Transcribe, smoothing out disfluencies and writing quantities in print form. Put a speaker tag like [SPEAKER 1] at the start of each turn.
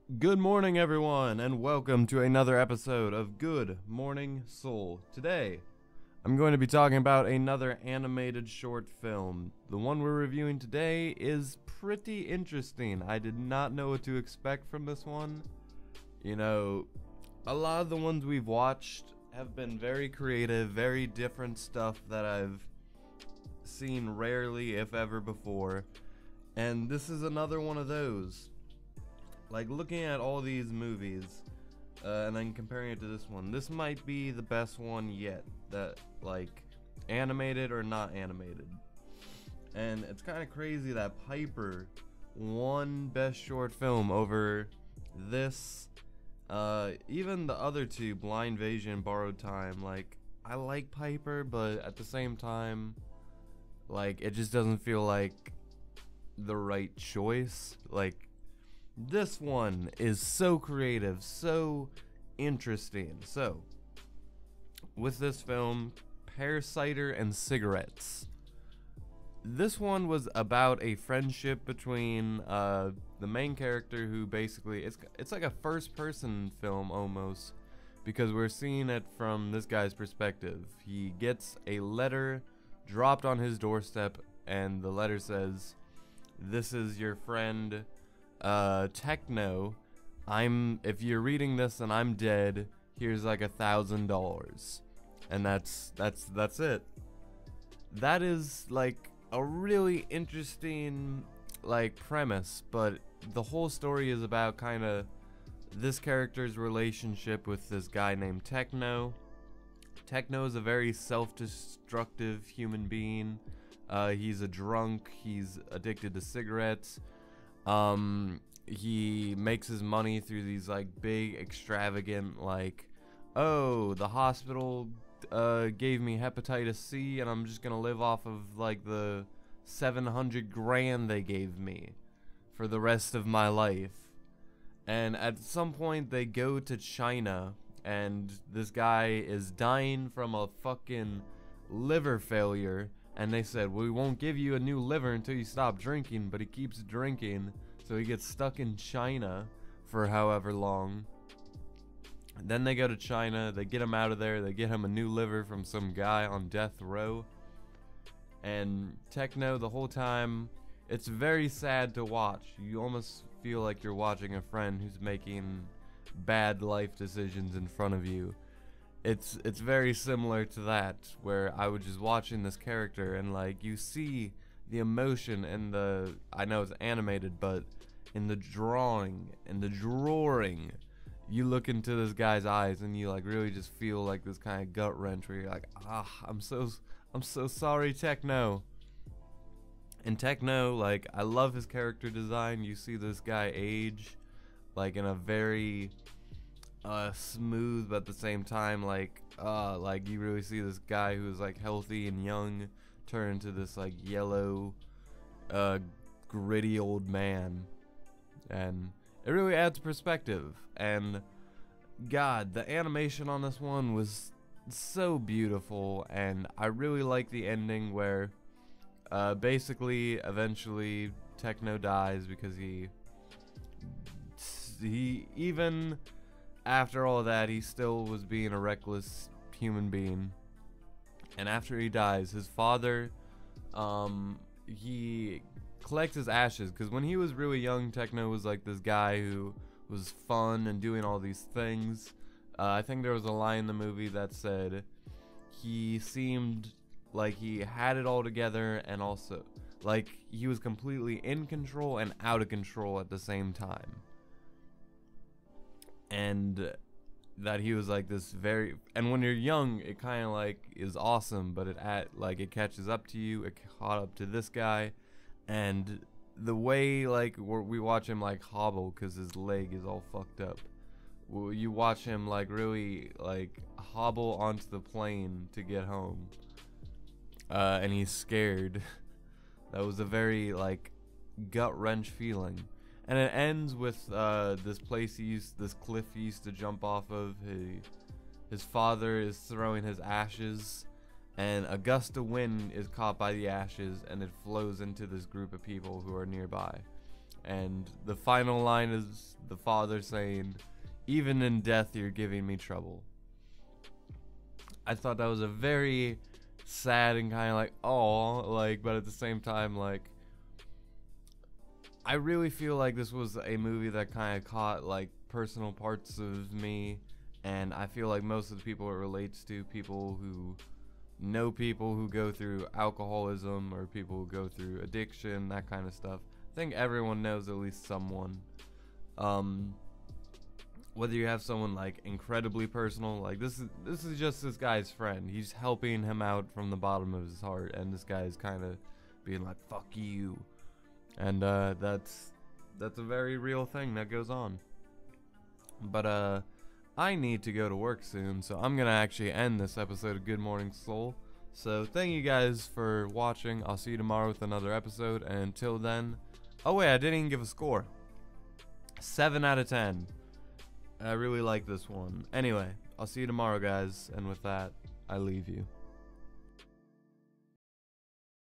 [SPEAKER 1] Good morning, everyone, and welcome to another episode of Good Morning Soul. Today, I'm going to be talking about another animated short film. The one we're reviewing today is pretty interesting. I did not know what to expect from this one. You know, a lot of the ones we've watched have been very creative, very different stuff that I've seen rarely, if ever, before. And this is another one of those. Like, looking at all these movies, and then comparing it to this one, this might be the best one yet, that, like, animated or not animated. And it's kind of crazy that Piper won Best Short Film over this, even the other two, Blind Invasion and Borrowed Time. Like, I like Piper, but at the same time, like, it just doesn't feel like the right choice. Like, this one is so creative, so interesting. So, with this film, Pear, Cider, and Cigarettes. This one was about a friendship between the main character, who basically, it's like a first-person film almost, because we're seeing it from this guy's perspective. He gets a letter dropped on his doorstep, and the letter says, "This is your friend Techno. If you're reading this and I'm dead, here's like $1,000." And that's it. That is like a really interesting like premise, but the whole story is about kind of this character's relationship with this guy named Techno. Techno is a very self-destructive human being. He's a drunk, he's addicted to cigarettes. He makes his money through these like big extravagant, like, oh, the hospital gave me hepatitis C and I'm just gonna live off of like the 700 grand they gave me for the rest of my life. And at some point they go to China, and this guy is dying from a fucking liver failure. And they said, we won't give you a new liver until you stop drinking, but he keeps drinking, so he gets stuck in China for however long. And then they go to China, they get him out of there, they get him a new liver from some guy on death row. And Techno, the whole time, it's very sad to watch. You almost feel like you're watching a friend who's making bad life decisions in front of you. It's very similar to that, where I was just watching this character and like you see the emotion and I know it's animated, but in the drawing and the drawing, you look into this guy's eyes and you like really just feel like this kind of gut wrench where you're like, I'm so sorry, Techno. And Techno, like, I love his character design. You see this guy age like in a very smooth, but at the same time like you really see this guy who's like healthy and young turn into this like yellow gritty old man, and it really adds perspective. And god, the animation on this one was so beautiful, and I really like the ending where basically eventually Techno dies because he even after all that, he still was being a reckless human being. And after he dies, his father, he collects his ashes. Because when he was really young, Techno was like this guy who was fun and doing all these things. I think there was a line in the movie that said he seemed like he had it all together, and also like he was completely in control and out of control at the same time. And that he was like this and when you're young, it kind of like is awesome, but it catches up to you. It caught up to this guy, and the way like we watch him like hobble because his leg is all fucked up. You watch him like really like hobble onto the plane to get home, and he's scared. That was a very like gut wrench feeling. And it ends with this cliff he used to jump off of. His father is throwing his ashes, and a gust of wind is caught by the ashes, and it flows into this group of people who are nearby. and the final line is the father saying, "Even in death, you're giving me trouble." I thought that was a very sad and kind of like, oh, like, but at the same time, like, I really feel like this was a movie that kind of caught like personal parts of me, and I feel like most of the people it relates to, people who know people who go through alcoholism or people who go through addiction, that kind of stuff. I think everyone knows at least someone. Whether you have someone like incredibly personal, like this is just this guy's friend. He's helping him out from the bottom of his heart, and this guy is kind of being like, "Fuck you," and that's a very real thing that goes on. But I need to go to work soon, so I'm gonna actually end this episode of Good Morning Soul. So thank you guys for watching. I'll see you tomorrow with another episode, and until then, oh wait, I didn't even give a score. 7 out of 10. I really like this one. Anyway, I'll see you tomorrow, guys, and with that, I leave you.